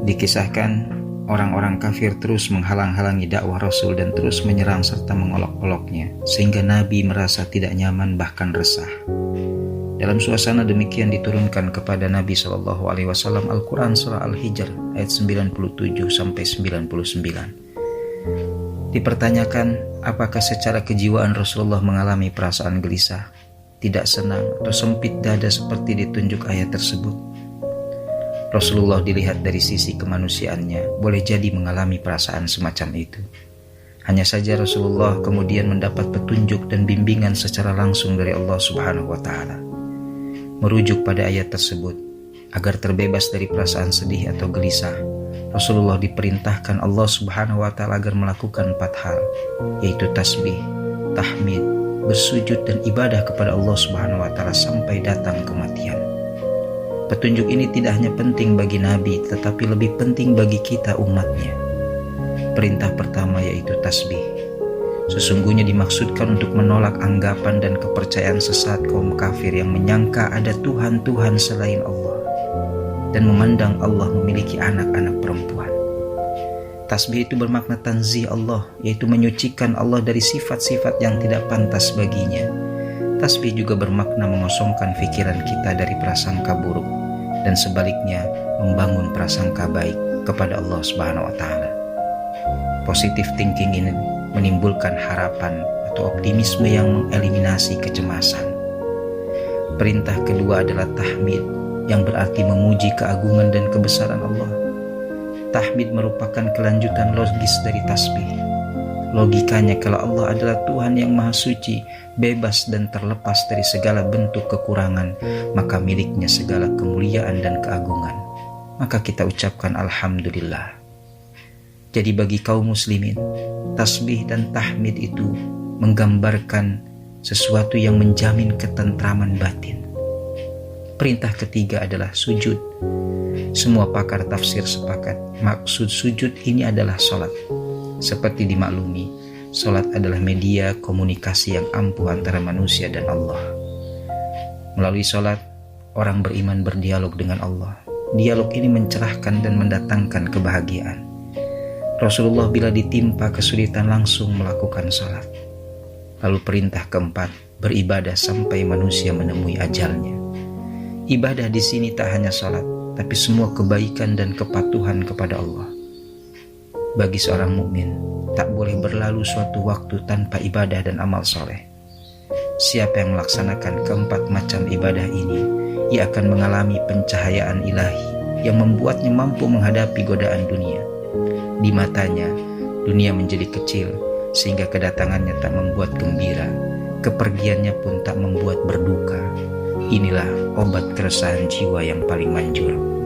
Dikisahkan orang-orang kafir terus menghalang-halangi dakwah Rasul dan terus menyerang serta mengolok-oloknya, sehingga Nabi merasa tidak nyaman bahkan resah. Dalam suasana demikian diturunkan kepada Nabi SAW Al-Quran Surah Al-Hijr ayat 97-99. Dipertanyakan apakah secara kejiwaan Rasulullah mengalami perasaan gelisah, tidak senang atau sempit dada seperti ditunjuk ayat tersebut. Rasulullah dilihat dari sisi kemanusiaannya boleh jadi mengalami perasaan semacam itu. Hanya saja Rasulullah kemudian mendapat petunjuk dan bimbingan secara langsung dari Allah Subhanahu wa Ta'ala. Merujuk pada ayat tersebut, agar terbebas dari perasaan sedih atau gelisah, Rasulullah diperintahkan Allah Subhanahu wa Ta'ala agar melakukan 4 hal, yaitu tasbih, tahmid, bersujud dan ibadah kepada Allah Subhanahu wa Ta'ala sampai datang kematian. Petunjuk ini tidak hanya penting bagi Nabi, tetapi lebih penting bagi kita umatnya. Perintah pertama yaitu tasbih. Sesungguhnya dimaksudkan untuk menolak anggapan dan kepercayaan sesat kaum kafir yang menyangka ada Tuhan-Tuhan selain Allah dan memandang Allah memiliki anak-anak perempuan. Tasbih itu bermakna tanzih Allah, yaitu menyucikan Allah dari sifat-sifat yang tidak pantas baginya. Tasbih juga bermakna mengosongkan pikiran kita dari prasangka buruk dan sebaliknya membangun prasangka baik kepada Allah Subhanahu wa Ta'ala. Positive thinking ini menimbulkan harapan atau optimisme yang mengeliminasi kecemasan. Perintah kedua adalah tahmid, yang berarti memuji keagungan dan kebesaran Allah. Tahmid merupakan kelanjutan logis dari tasbih. Logikanya, kalau Allah adalah Tuhan yang Maha Suci, bebas dan terlepas dari segala bentuk kekurangan, maka miliknya segala kemuliaan dan keagungan. Maka kita ucapkan Alhamdulillah. Jadi bagi kaum muslimin, tasbih dan tahmid itu menggambarkan sesuatu yang menjamin ketentraman batin. Perintah ketiga adalah sujud. Semua pakar tafsir sepakat maksud sujud ini adalah sholat. Seperti dimaklumi, sholat adalah media komunikasi yang ampuh antara manusia dan Allah. Melalui sholat, orang beriman berdialog dengan Allah. Dialog ini mencerahkan dan mendatangkan kebahagiaan. Rasulullah bila ditimpa kesulitan langsung melakukan sholat. Lalu perintah keempat, beribadah sampai manusia menemui ajalnya. Ibadah di sini tak hanya sholat, tapi semua kebaikan dan kepatuhan kepada Allah. Bagi seorang mukmin, tak boleh berlalu suatu waktu tanpa ibadah dan amal soleh. Siapa yang melaksanakan keempat macam ibadah ini, ia akan mengalami pencahayaan ilahi yang membuatnya mampu menghadapi godaan dunia. Di matanya, dunia menjadi kecil, sehingga kedatangannya tak membuat gembira, kepergiannya pun tak membuat berduka. Inilah obat keresahan jiwa yang paling manjur.